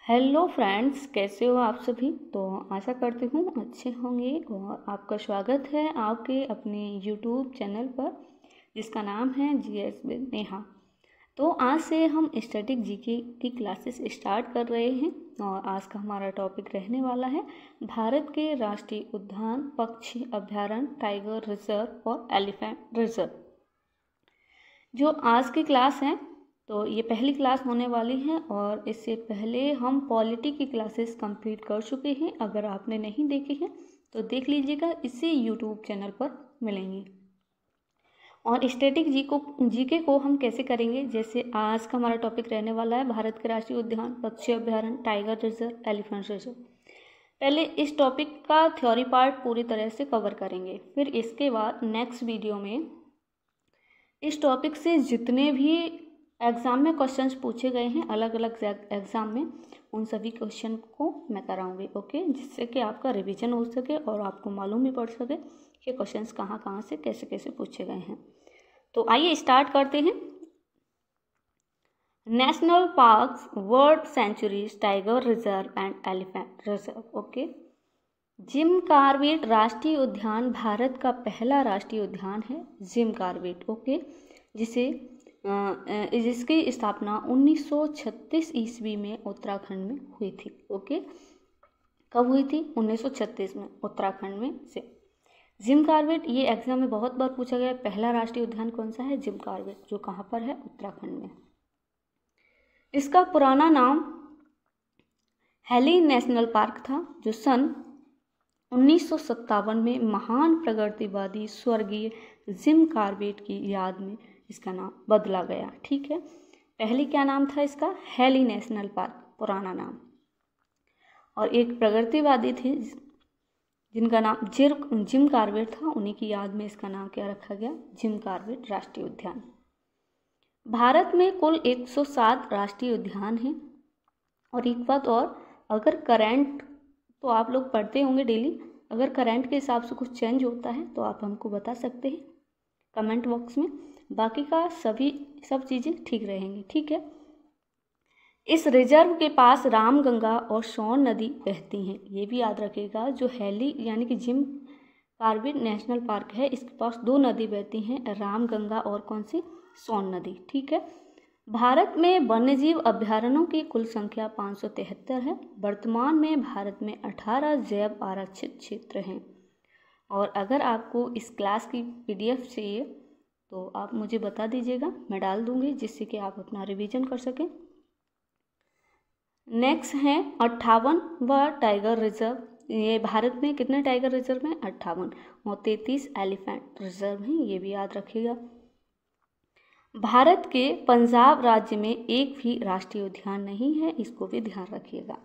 Hello friends, कैसे हो आप सभी। तो आशा करती हूँ अच्छे होंगे और आपका स्वागत है आपके अपने यूट्यूब चैनल पर जिसका नाम है जीएस विद नेहा। तो आज से हम स्टैटिक जीके की क्लासेस स्टार्ट कर रहे हैं और आज का हमारा टॉपिक रहने वाला है भारत के राष्ट्रीय उद्यान, पक्षी अभ्यारण्य, टाइगर रिजर्व और एलिफेंट रिजर्व। जो आज की क्लास है तो ये पहली क्लास होने वाली है और इससे पहले हम पॉलिटी की क्लासेस कंप्लीट कर चुके हैं। अगर आपने नहीं देखी है तो देख लीजिएगा, इसी यूट्यूब चैनल पर मिलेंगी। और स्टैटिक जीके को हम कैसे करेंगे, जैसे आज का हमारा टॉपिक रहने वाला है भारत के राष्ट्रीय उद्यान, पक्षी अभ्यारण्य, टाइगर रिजर्व, एलिफेंट रिजर्व। पहले इस टॉपिक का थ्योरी पार्ट पूरी तरह से कवर करेंगे, फिर इसके बाद नेक्स्ट वीडियो में इस टॉपिक से जितने भी एग्ज़ाम में क्वेश्चंस पूछे गए हैं अलग अलग एग्ज़ाम में, उन सभी क्वेश्चन को मैं कराऊंगी। ओके, जिससे कि आपका रिवीजन हो सके और आपको मालूम भी पड़ सके कि क्वेश्चंस कहाँ कहाँ से कैसे कैसे पूछे गए हैं। तो आइए स्टार्ट करते हैं। National parks, world sanctuaries, tiger reserve and elephant reserve. Okay, Jim Corbett राष्ट्रीय उद्यान भारत का पहला राष्ट्रीय उद्यान है, जिम कॉर्बेट। ओके, जिसकी स्थापना 1936 ईस्वी में उत्तराखंड में हुई थी। ओके, कब हुई थी? 1936 में उत्तराखंड में से। जिम कॉर्बेट ये एग्जाम में बहुत बार पूछा गया, पहला राष्ट्रीय उद्यान कौन सा है? जिम कॉर्बेट, जो कहाँ पर है? उत्तराखंड में। इसका पुराना नाम हेली नेशनल पार्क था, जो सन 1957 में महान प्रगतिवादी स्वर्गीय जिम कॉर्बेट की याद में इसका नाम बदला गया। ठीक है, पहले क्या नाम था इसका? हेली नेशनल पार्क, पुराना नाम। और एक प्रगतिवादी थे जिनका नाम जिम कॉर्बेट था, उन्हीं की याद में इसका नाम क्या रखा गया? जिम कॉर्बेट राष्ट्रीय उद्यान। भारत में कुल 107 राष्ट्रीय उद्यान हैं। और एक बात और, अगर करंट तो आप लोग पढ़ते होंगे डेली, अगर करंट के हिसाब से कुछ चेंज होता है तो आप हमको बता सकते हैं कमेंट बॉक्स में। बाकी का सब चीज़ें ठीक रहेंगी। ठीक है, इस रिजर्व के पास रामगंगा और सोन नदी बहती हैं, ये भी याद रखिएगा। जो हेली यानी कि जिम कॉर्बेट नेशनल पार्क है, इसके पास दो नदी बहती हैं, रामगंगा और कौन सी? सोन नदी। ठीक है, भारत में वन्यजीव अभ्यारण्यों की कुल संख्या 573 है। वर्तमान में भारत में 18 जैव आरक्षित क्षेत्र हैं। और अगर आपको इस क्लास की PDF चाहिए तो आप मुझे बता दीजिएगा, मैं डाल दूंगी, जिससे कि आप अपना रिवीजन कर सकें। नेक्स्ट है 58वां टाइगर रिजर्व। ये भारत में कितने टाइगर रिजर्व हैं? 58, और 33 एलिफेंट रिजर्व हैं, ये भी याद रखिएगा। भारत के पंजाब राज्य में एक भी राष्ट्रीय उद्यान नहीं है, इसको भी ध्यान रखिएगा।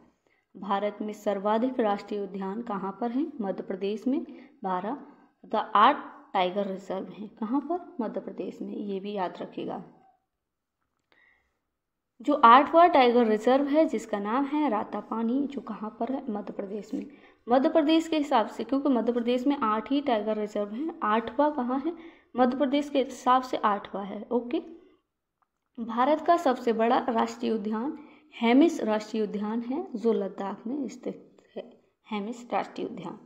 भारत में सर्वाधिक राष्ट्रीय उद्यान कहाँ पर हैं? मध्य प्रदेश में 12 तथा 8 टाइगर रिजर्व हैं। कहाँ पर? मध्य प्रदेश में, ये भी याद रखिएगा। जो 8वां टाइगर रिजर्व है जिसका नाम है रातापानी, जो कहाँ पर है? मध्य प्रदेश में। मध्य प्रदेश के हिसाब से, क्योंकि मध्य प्रदेश में 8 ही टाइगर रिजर्व हैं, 8वां कहाँ है? मध्य प्रदेश के हिसाब से 8वां है। ओके, भारत का सबसे बड़ा राष्ट्रीय उद्यान हेमिस राष्ट्रीय उद्यान है, जो लद्दाख में स्थित है। हेमिस राष्ट्रीय उद्यान,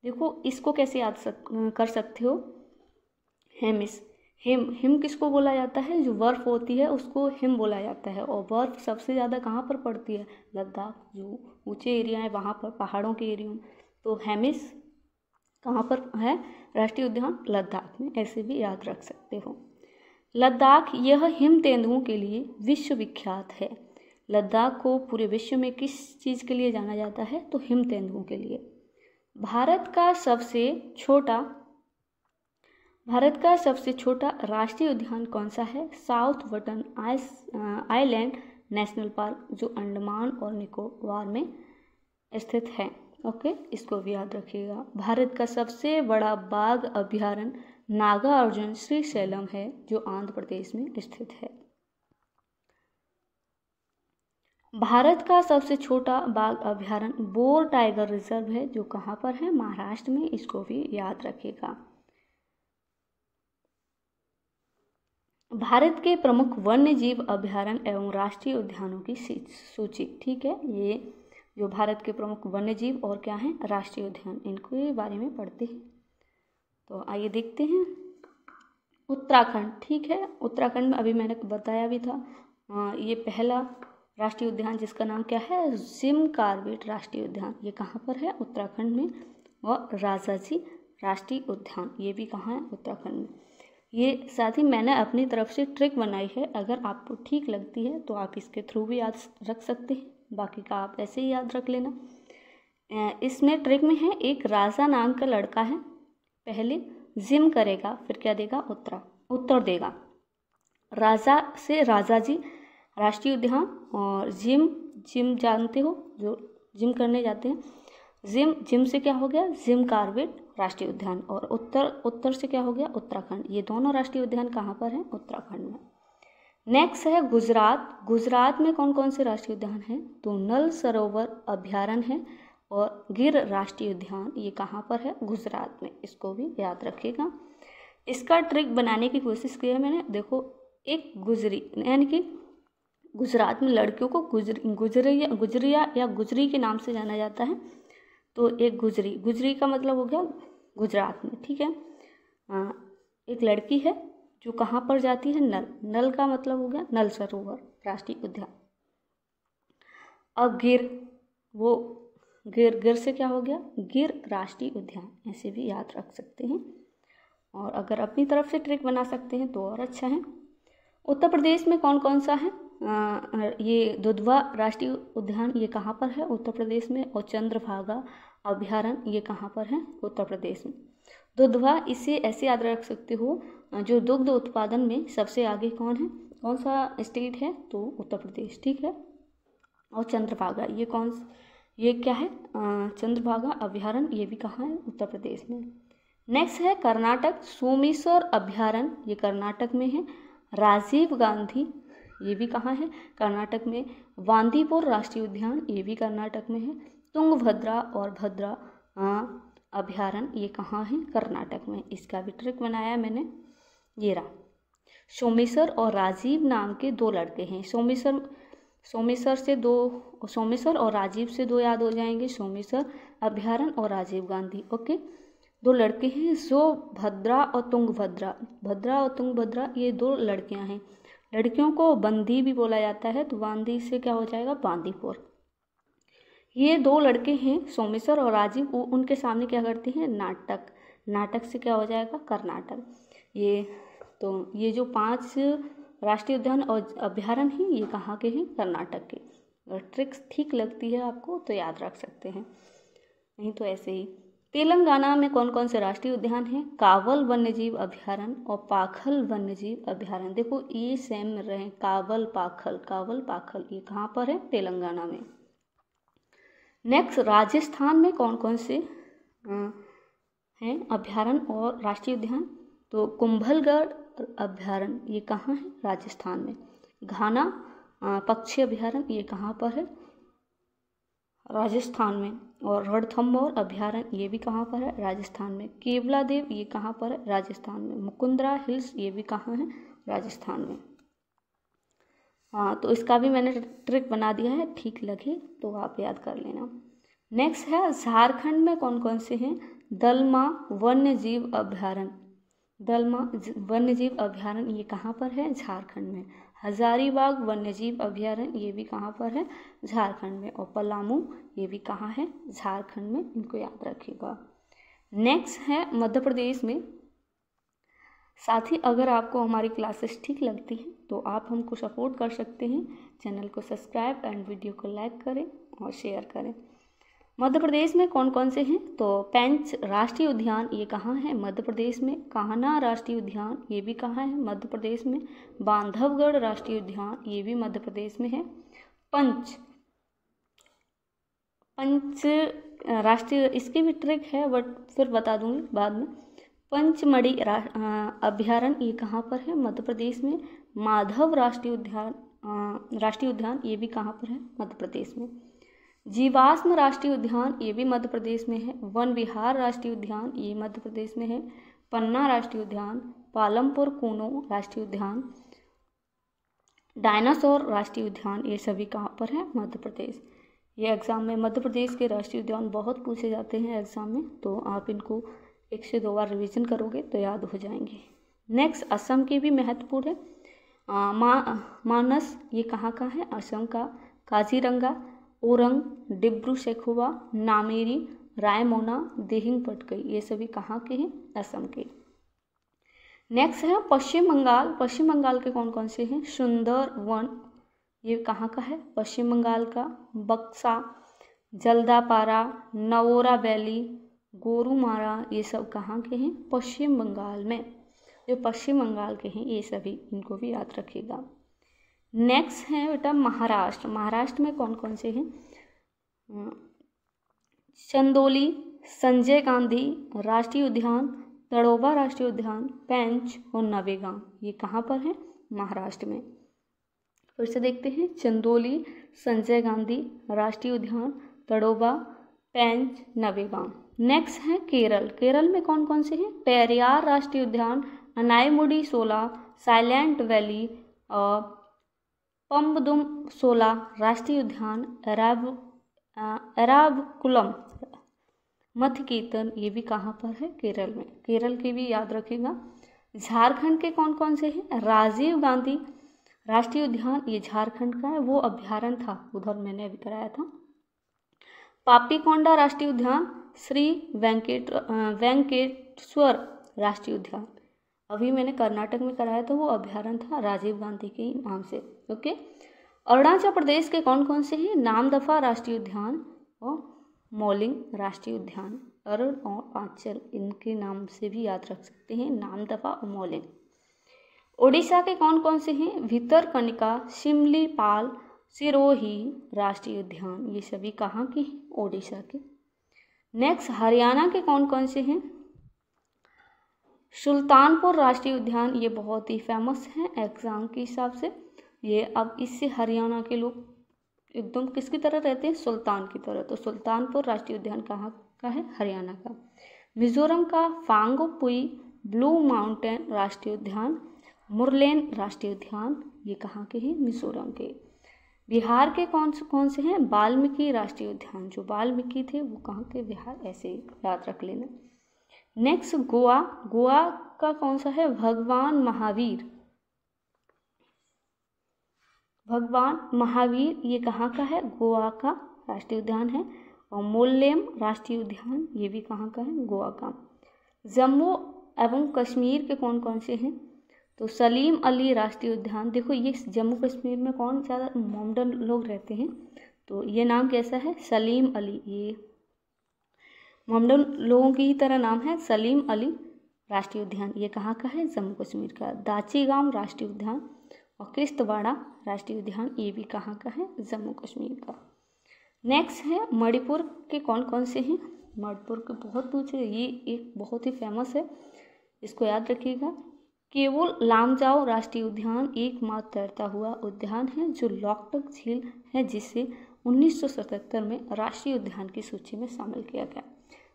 देखो इसको कैसे याद कर सकते हो? हेमिस, हिम किसको बोला जाता है? जो बर्फ होती है उसको हिम बोला जाता है। और बर्फ सबसे ज़्यादा कहाँ पर पड़ती है? लद्दाख, जो ऊंचे एरिया है वहाँ पर, पहाड़ों के एरिया में। तो हेमिस कहाँ पर है? राष्ट्रीय उद्यान लद्दाख में, ऐसे भी याद रख सकते हो। लद्दाख यह हिम तेंदुओं के लिए विश्व विख्यात है। लद्दाख को पूरे विश्व में किस चीज़ के लिए जाना जाता है? तो हिम तेंदुओं के लिए। भारत का सबसे छोटा राष्ट्रीय उद्यान कौन सा है? South button island national park, जो अंडमान और निकोबार में स्थित है। ओके, इसको भी याद रखिएगा। भारत का सबसे बड़ा बाघ अभ्यारण्य नागार्जुन श्रीशैलम है, जो आंध्र प्रदेश में स्थित है। भारत का सबसे छोटा बाघ अभ्यारण्य बोर टाइगर रिजर्व है, जो कहाँ पर है? महाराष्ट्र में, इसको भी याद रखिएगा। भारत के प्रमुख वन्य जीव अभयारण्य एवं राष्ट्रीय उद्यानों की सूची। ठीक है, ये जो भारत के प्रमुख वन्य जीव और क्या हैं, राष्ट्रीय उद्यान, इनके बारे में पढ़ते हैं। तो आइए देखते हैं उत्तराखंड। ठीक है, उत्तराखंड में अभी मैंने बताया भी था, ये पहला राष्ट्रीय उद्यान जिसका नाम क्या है, जिम कॉर्बेट राष्ट्रीय उद्यान, ये कहाँ पर है, उत्तराखंड में। और राजाजी राष्ट्रीय उद्यान, ये भी कहाँ है, उत्तराखंड में। ये साथ ही मैंने अपनी तरफ से ट्रिक बनाई है, अगर आपको ठीक लगती है तो आप इसके थ्रू भी याद रख सकते हैं, बाकी का आप ऐसे ही याद रख लेना। इसमें ट्रिक में है, एक राजा नाम का लड़का है, पहले जिम करेगा, फिर क्या देगा, उत्तर देगा। राजा से राजाजी राष्ट्रीय उद्यान, और जिम जानते हो, जो जिम करने जाते हैं, जिम से क्या हो गया, जिम कॉर्बेट राष्ट्रीय उद्यान, और उत्तर से क्या हो गया, उत्तराखंड। ये दोनों राष्ट्रीय उद्यान कहाँ पर हैं, उत्तराखंड में। नेक्स्ट है गुजरात। गुजरात में कौन कौन से राष्ट्रीय उद्यान हैं, तो नल सरोवर अभयारण्य है और गिर राष्ट्रीय उद्यान, ये कहाँ पर है, गुजरात में। इसको भी याद रखिएगा। इसका ट्रिक बनाने की कोशिश की है मैंने। देखो, एक गुजरी, यानी कि गुजरात में लड़कियों को गुजरिया या गुजरी के नाम से जाना जाता है। तो एक गुजरी का मतलब हो गया गुजरात में। ठीक है, एक लड़की है जो कहाँ पर जाती है, नल का मतलब हो गया नल सरोवर राष्ट्रीय उद्यान। अब गिर से क्या हो गया, गिर राष्ट्रीय उद्यान, ऐसे भी याद रख सकते हैं। और अगर अपनी तरफ से ट्रिक बना सकते हैं तो और अच्छा है। उत्तर प्रदेश में कौन कौन सा है, ये दुधवा राष्ट्रीय उद्यान, ये कहाँ पर है, उत्तर प्रदेश में। और चंद्रभागा अभयारण्य, ये कहाँ पर है, उत्तर प्रदेश में। दुधवा, इसे ऐसे याद रख सकते हो, जो दुग्ध उत्पादन में सबसे आगे कौन है, कौन सा स्टेट है, तो उत्तर प्रदेश। ठीक है, और चंद्रभागा, ये क्या है, चंद्रभागा अभयारण्य, ये भी कहाँ है, उत्तर प्रदेश में। नेक्स्ट है कर्नाटक, सोमेश्वर अभयारण्य, ये कर्नाटक में है। राजीव गांधी, ये भी कहाँ है, कर्नाटक में। बांदीपुर राष्ट्रीय उद्यान, ये भी कर्नाटक में है। तुंगभद्रा और भद्रा अभयारण्य, ये कहाँ है, कर्नाटक में। इसका भी ट्रिक बनाया मैंने, ये रहा। सोमेश्वर और राजीव नाम के दो लड़के हैं। सोमेश्वर और राजीव से दो याद हो जाएंगे, सोमेश्वर अभयारण्य और राजीव गांधी। ओके, दो लड़के हैं जो भद्रा और तुंगभद्रा, ये दो लड़कियां हैं। लड़कियों को बंदी भी बोला जाता है, तो बांदी से क्या हो जाएगा, बांदीपुर। ये दो लड़के हैं सोमेश्वर और राजीव, उनके सामने क्या करते हैं, नाटक से क्या हो जाएगा, कर्नाटक। ये जो 5 राष्ट्रीय उद्यान और अभयारण्य हैं, ये कहाँ के हैं, कर्नाटक के। अगर ट्रिक्स ठीक लगती है आपको तो याद रख सकते हैं, नहीं तो ऐसे ही। तेलंगाना में कौन कौन से राष्ट्रीय उद्यान हैं, कावल वन्यजीव अभयारण्य और पाखल वन्यजीव अभयारण्य। देखो, ये सेम रहे, कावल पाखल, ये कहाँ पर है, तेलंगाना में। नेक्स्ट, राजस्थान में कौन कौन से हैं अभयारण्य और राष्ट्रीय उद्यान, तो कुंभलगढ़ अभयारण्य, ये कहाँ है, राजस्थान में। घाना पक्षी अभयारण्य, ये कहाँ पर है, राजस्थान में। और रणथंभौर अभयारण्य, ये भी कहाँ पर है, राजस्थान में। केवलादेव, ये कहाँ पर है, राजस्थान में। मुकुंदरा हिल्स, ये भी कहाँ है, राजस्थान में। हाँ, तो इसका भी मैंने ट्रिक बना दिया है, ठीक लगे तो आप याद कर लेना। नेक्स्ट है झारखंड में कौन कौन से हैं, दलमा वन्यजीव अभयारण्य। दलमा वन्यजीव अभयारण्य, ये कहाँ पर है, झारखंड में। हजारीबाग वन्यजीव अभयारण्य, ये भी कहाँ पर है, झारखंड में। और पलामू, ये भी कहाँ है, झारखंड में, इनको याद रखिएगा। नेक्स्ट है मध्य प्रदेश में। साथ ही अगर आपको हमारी क्लासेस ठीक लगती हैं तो आप हमको सपोर्ट कर सकते हैं, चैनल को सब्सक्राइब एंड वीडियो को लाइक करें और शेयर करें। मध्य प्रदेश में कौन कौन से हैं, तो पेंच राष्ट्रीय उद्यान, ये कहाँ है, मध्य प्रदेश में। कान्हा राष्ट्रीय उद्यान, ये भी कहाँ है, मध्य प्रदेश में। बांधवगढ़ राष्ट्रीय उद्यान, ये भी मध्य प्रदेश में है। पंच राष्ट्रीय, इसकी भी ट्रिक है बट फिर बता दूंगी बाद में। पंचमढ़ी अभयारण्य, ये कहाँ पर है, मध्य प्रदेश में। माधव राष्ट्रीय उद्यान, ये भी कहाँ पर है, मध्य प्रदेश में। जीवाश्म राष्ट्रीय उद्यान, ये भी मध्य प्रदेश में है। वन विहार राष्ट्रीय उद्यान, ये मध्य प्रदेश में है। पन्ना राष्ट्रीय उद्यान, पालमपुर कूनो राष्ट्रीय उद्यान, डायनासोर राष्ट्रीय उद्यान ये सभी कहाँ पर है? मध्य प्रदेश। ये एग्ज़ाम में मध्य प्रदेश के राष्ट्रीय उद्यान बहुत पूछे जाते हैं एग्ज़ाम में, तो आप इनको 1 से 2 बार रिवीजन करोगे तो याद हो जाएंगे। नेक्स्ट असम की भी महत्वपूर्ण है। मानस ये कहाँ का है? असम का। काजीरंगा, ओरंग, डिब्रू सैखोवा, नामेरी, रायमोना, दिहिंग पटकई ये सभी कहाँ के हैं? असम के। नेक्स्ट है पश्चिम बंगाल। पश्चिम बंगाल के कौन कौन से हैं? सुंदरवन ये कहाँ का है? पश्चिम बंगाल का। बक्सा, जल्दापारा, नवोरा वैली, गोरुमारा ये सब कहाँ के हैं? पश्चिम बंगाल में। जो पश्चिम बंगाल के हैं ये सभी, इनको भी याद रखिएगा। नेक्स्ट है बेटा महाराष्ट्र। महाराष्ट्र में कौन कौन से हैं? चंदोली, संजय गांधी राष्ट्रीय उद्यान, तड़ोबा राष्ट्रीय उद्यान, पेंच और नवेगांव ये कहाँ पर है? महाराष्ट्र में। फिर से देखते हैं, चंदोली, संजय गांधी राष्ट्रीय उद्यान, तड़ोबा, पेंच, नवेगांव। नेक्स्ट है केरल। केरल में कौन कौन से हैं? पेरियार राष्ट्रीय उद्यान, अनाईमुडी सोला, साइलेंट वैली, पम्बदुम सोला राष्ट्रीय उद्यान, एरावकुलम, मध्य कीर्तन ये भी कहाँ पर है? केरल में। केरल के भी याद रखिएगा। झारखंड के कौन कौन से हैं? राजीव गांधी राष्ट्रीय उद्यान ये झारखंड का है, वो अभ्यारण्य था, उधर मैंने अभी कराया था। पापीकोंडा राष्ट्रीय उद्यान, श्री वेंकटेश्वर राष्ट्रीय उद्यान अभी मैंने कर्नाटक में कराया था, वो अभ्यारण्य था राजीव गांधी के नाम से। ओके। अरुणाचल प्रदेश के कौन कौन से हैं? नामदफा राष्ट्रीय उद्यान और मौलिंग राष्ट्रीय उद्यान। अरुण और आंचल इनके नाम से भी याद रख सकते हैं, नामदफा और मौलिंग। ओडिशा के कौन कौन से हैं? भितरकनिका, शिमलीपाल, सिरोही राष्ट्रीय उद्यान ये सभी कहाँ के हैं? ओडिशा के। नेक्स्ट हरियाणा के कौन कौन से हैं? सुल्तानपुर राष्ट्रीय उद्यान ये बहुत ही फेमस है एग्जाम के हिसाब से। ये अब इससे हरियाणा के लोग एकदम किसकी तरह रहते हैं? सुल्तान की तरह। तो सुल्तानपुर राष्ट्रीय उद्यान कहाँ का है? हरियाणा का। मिजोरम का फांगोपुई ब्लू माउंटेन राष्ट्रीय उद्यान, मुरलेन राष्ट्रीय उद्यान ये कहाँ के हैं? मिजोरम के। बिहार के कौन से हैं? वाल्मीकि राष्ट्रीय उद्यान। जो वाल्मीकि थे वो कहाँ के? बिहार। ऐसे याद रख लेना। नेक्स्ट गोवा। गोवा का कौन सा है? भगवान महावीर। भगवान महावीर ये कहाँ का है? गोवा का राष्ट्रीय उद्यान है। और मोल्लेम राष्ट्रीय उद्यान ये भी कहाँ का है? गोवा का। जम्मू एवं कश्मीर के कौन कौन से हैं? तो सलीम अली राष्ट्रीय उद्यान। देखो ये जम्मू कश्मीर में कौन ज़्यादा मोमडन लोग रहते हैं, तो ये नाम कैसा है? सलीम अली। ये मोमडन लोगों की ही तरह नाम है, सलीम अली राष्ट्रीय उद्यान। ये कहाँ का है? जम्मू कश्मीर का। दाचीगाम राष्ट्रीय उद्यान और किश्तवाड़ा राष्ट्रीय उद्यान ये भी कहाँ का है? जम्मू कश्मीर का। नेक्स्ट है मणिपुर के कौन कौन से हैं? मणिपुर के बहुत पूछे, ये एक बहुत ही फेमस है, इसको याद रखिएगा। केवल लामजाओ राष्ट्रीय उद्यान एकमात्र तैरता हुआ उद्यान है जो लॉकटक झील है, जिसे 1977 में राष्ट्रीय उद्यान की सूची में शामिल किया गया।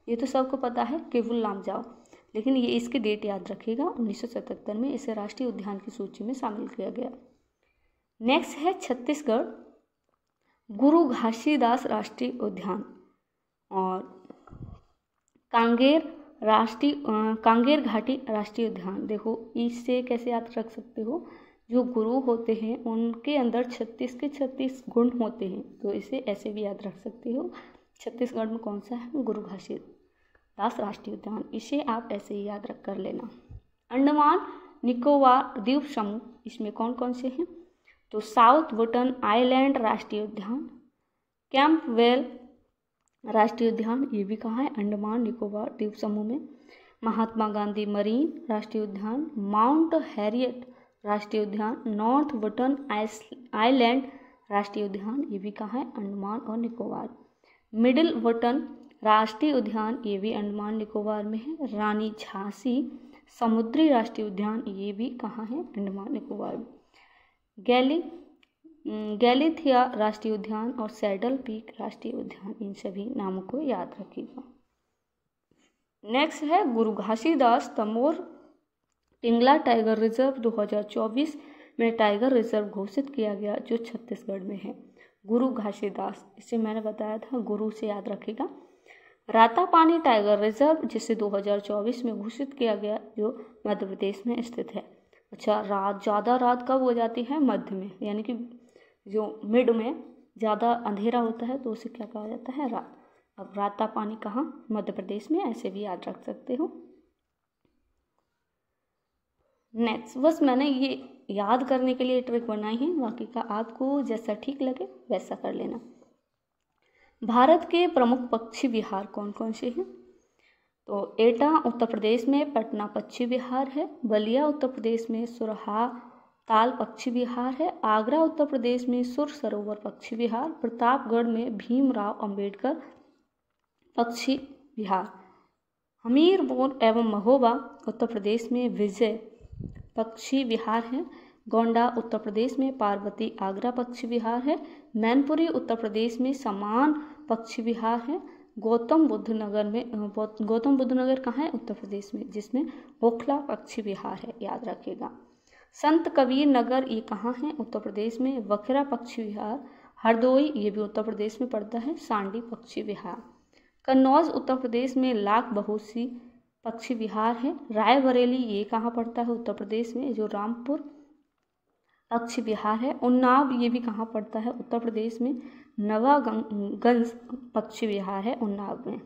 ये तो सबको पता है केवल लामजाओ, लेकिन ये इसकी डेट याद रखिएगा, 1977 में इसे राष्ट्रीय उद्यान की सूची में शामिल किया गया। नेक्स्ट है छत्तीसगढ़, गुरु घासीदास राष्ट्रीय उद्यान और कांगेर घाटी राष्ट्रीय उद्यान। देखो इससे कैसे याद रख सकते हो, जो गुरु होते हैं उनके अंदर 36 के 36 गुण होते हैं, तो इसे ऐसे भी याद रख सकते हो। छत्तीसगढ़ में कौन सा है? गुरु घासीदास राष्ट्रीय उद्यान, इसे आप ऐसे ही याद रख कर लेना। अंडमान निकोबार द्वीप समूह, इसमें कौन कौन से हैं? तो साउथ बटन आइलैंड राष्ट्रीय उद्यान, कैंपवेल राष्ट्रीय उद्यान ये भी कहाँ है? अंडमान निकोबार द्वीप समूह में। महात्मा गांधी मरीन राष्ट्रीय उद्यान, माउंट हैरियट राष्ट्रीय उद्यान, नॉर्थ बटन आइलैंड राष्ट्रीय उद्यान ये भी कहाँ है? अंडमान और निकोबार। मिडिल बटन राष्ट्रीय उद्यान ये भी अंडमान निकोबार में है। रानी झांसी समुद्री राष्ट्रीय उद्यान ये भी कहाँ है? अंडमान निकोबार में। गैलीथिया राष्ट्रीय उद्यान और सैडल पीक राष्ट्रीय उद्यान, इन सभी नामों को याद रखिएगा। नेक्स्ट है गुरु घासीदास तमोर पिंगला टाइगर रिजर्व 2024 में टाइगर रिजर्व घोषित किया गया जो छत्तीसगढ़ में है? गुरु घासीदास, इसे मैंने बताया था, गुरु से याद रखिएगा। रातापानी टाइगर रिजर्व जिसे 2024 में घोषित किया गया जो मध्य प्रदेश में स्थित है। अच्छा, रात ज़्यादा रात कब हो जाती है? मध्य में, यानी कि जो मिड में ज़्यादा अंधेरा होता है तो उसे क्या कहा जाता है? रात। अब रातापानी कहाँ? मध्य प्रदेश में, ऐसे भी याद रख सकते हो। नेक्स्ट, बस मैंने ये याद करने के लिए ट्रिक बनाई है, बाकी का आपको जैसा ठीक लगे वैसा कर लेना। भारत के प्रमुख पक्षी विहार कौन कौन से हैं? तो एटा उत्तर प्रदेश में पटना पक्षी विहार है, बलिया उत्तर प्रदेश में सुरहा ताल पक्षी विहार है, आगरा उत्तर प्रदेश में सुर सरोवर पक्षी विहार, प्रतापगढ़ में भीमराव अंबेडकर पक्षी विहार, हमीरपुर एवं महोबा उत्तर प्रदेश में विजय पक्षी विहार है, गोंडा उत्तर प्रदेश में पार्वती आगरा पक्षी विहार है, मैनपुरी उत्तर प्रदेश में समान पक्षी विहार है, गौतम बुद्ध नगर कहाँ है? उत्तर प्रदेश में, जिसमें ओखला पक्षी विहार है, याद रखिएगा। संत कबीर नगर ये कहाँ है? उत्तर प्रदेश में, वखरा पक्षी विहार, हरदोई ये भी उत्तर प्रदेश में पड़ता है, सांडी पक्षी विहार, कन्नौज उत्तर प्रदेश में लाख बहोसी पक्षी विहार है, रायबरेली ये कहाँ पड़ता है? उत्तर प्रदेश में, जो रामपुर पक्षी विहार है, उन्नाव ये भी कहाँ पड़ता है? उत्तर प्रदेश में, नवागंज पक्षी विहार है उन्नाव में।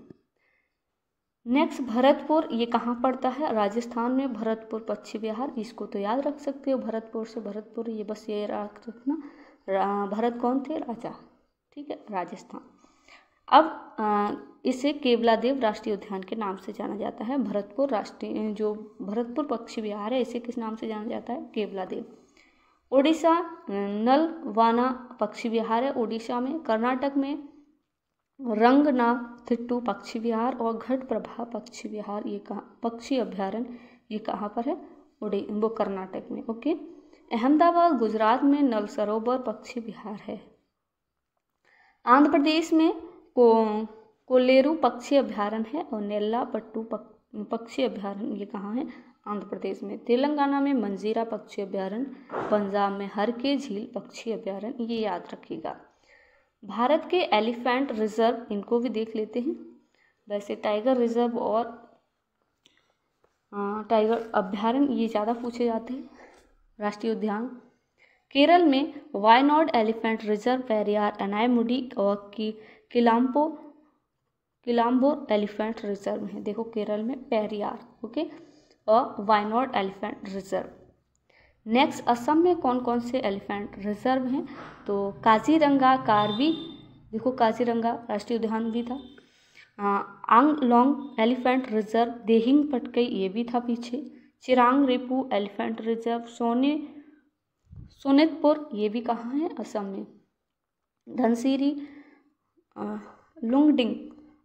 नेक्स्ट, भरतपुर ये कहाँ पड़ता है? राजस्थान में, भरतपुर पक्षी विहार, इसको तो याद रख सकते हो, भरतपुर से भरतपुर, ये बस ये याद रखना। भरत कौन थे? राजा, ठीक है, राजस्थान। अब इसे केवलादेव राष्ट्रीय उद्यान के नाम से जाना जाता है। भरतपुर राष्ट्रीय जो भरतपुर पक्षी विहार है इसे किस नाम से जाना जाता है? केवलादेव। ओडिशा नलवाना पक्षी विहार है ओडिशा में, कर्नाटक में रंगनाथिट्टू पक्षी विहार और घटप्रभा पक्षी विहार ये कहाँ पक्षी अभ्यारण्य ये कहाँ पर है? वो कर्नाटक में। ओके, अहमदाबाद गुजरात में नल सरोवर पक्षी विहार है। आंध्र प्रदेश में कोलेरू पक्षी अभ्यारण्य है और नेल्लापट्टू पक्षी अभ्यारण्य ये कहाँ है? आंध्र प्रदेश में। तेलंगाना में मंजीरा पक्षी अभ्यारण्य, पंजाब में हरके झील पक्षी अभ्यारण्य, ये याद रखिएगा। भारत के एलिफेंट रिजर्व इनको भी देख लेते हैं। वैसे टाइगर रिजर्व और टाइगर अभ्यारण्य ये ज़्यादा पूछे जाते हैं। राष्ट्रीय उद्यान केरल में वायनाड एलिफेंट रिजर्व, पेरियार, अनायमुडी और किलाम्बोर एलिफेंट रिजर्व है। देखो केरल में पेरियार, ओके, और Wayanad elephant reserve. Next, Assam में कौन कौन से एलिफेंट रिजर्व हैं? तो काजीरंगा कार्बी, देखो काजीरंगा राष्ट्रीय उद्यान भी था। आंगलोंग एलिफेंट रिजर्व, देहिंग पटकई ये भी था पीछे। चिरांग रेपू एलिफेंट रिजर्व, सोनितपुर ये भी कहाँ है? असम में। धनसिरी लुंगडिंग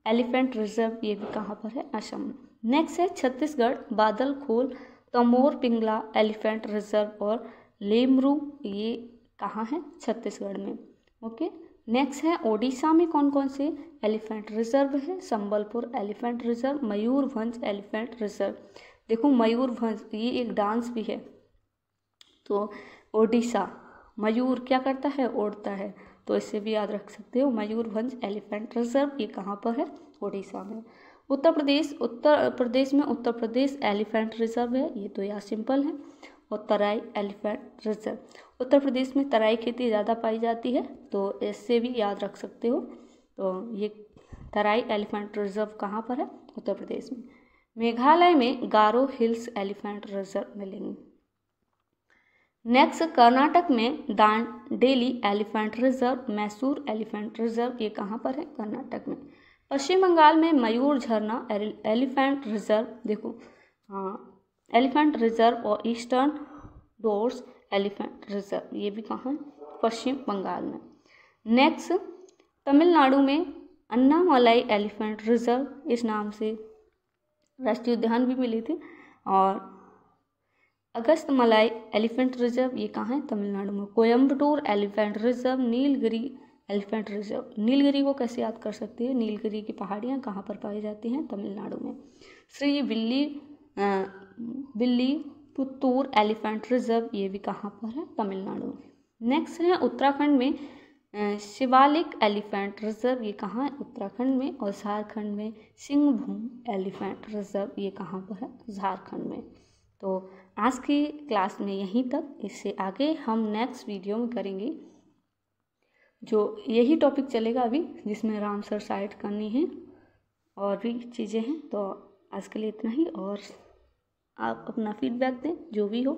एलिफेंट रिजर्व ये भी कहाँ पर है? असम में। नेक्स्ट है छत्तीसगढ़, बादलखोल तमोर पिंगला एलिफेंट रिजर्व और लेमरू ये कहाँ है? छत्तीसगढ़ में। ओके, नेक्स्ट है ओडिशा में कौन कौन से एलिफेंट रिजर्व है? Sambalpur elephant reserve, Mayurbhanj elephant reserve. देखो मयूरभंज ये एक डांस भी है, तो ओडिशा मयूर क्या करता है? उड़ता है, तो इसे भी याद रख सकते हो। मयूरभंज एलिफेंट रिजर्व ये कहाँ पर है? ओडिशा में। उत्तर प्रदेश में उत्तर प्रदेश एलिफेंट रिजर्व है, ये तो यार सिंपल है। और तराई एलिफेंट रिजर्व, उत्तर प्रदेश में तराई खेती ज़्यादा पाई जाती है, तो इससे भी याद रख सकते हो। तो ये तराई एलिफेंट रिजर्व कहाँ पर है? उत्तर प्रदेश में। मेघालय में गारो हिल्स एलिफेंट रिजर्व मिलेंगे। नेक्स्ट, कर्नाटक में Dandeli elephant reserve, Mysore elephant reserve ये कहाँ पर है? कर्नाटक में। पश्चिम बंगाल में मयूर झरना एलिफेंट रिजर्व, देखो एलिफेंट रिजर्व और ईस्टर्न डोर्स एलिफेंट रिजर्व ये भी कहाँ है? पश्चिम बंगाल में। नेक्स्ट, तमिलनाडु में अन्नामलाई एलिफेंट रिजर्व इस नाम से राष्ट्रीय उद्यान भी मिले थे। और अगस्तमलाई एलिफेंट रिजर्व ये कहाँ है? तमिलनाडु में। Coimbatore elephant reserve, Nilgiri elephant reserve, Nilgiri को कैसे याद कर सकते हैं? नीलगिरी की पहाड़ियाँ कहाँ पर पाई जाती हैं? तमिलनाडु में। श्री बिल्ली पुत्तूर एलिफेंट रिजर्व, ये भी कहाँ पर है? तमिलनाडु में। नेक्स्ट है उत्तराखंड में शिवालिक एलिफेंट रिजर्व, ये कहाँ है? उत्तराखंड में। और झारखंड में सिंहभूम एलिफेंट रिजर्व, ये कहाँ पर है? झारखंड में। तो आज की क्लास में यहीं तक, इससे आगे हम नेक्स्ट वीडियो में करेंगे, जो यही टॉपिक चलेगा अभी, जिसमें रामसर साइट करनी है और भी चीज़ें हैं। तो आज के लिए इतना ही, और आप अपना फीडबैक दें जो भी हो।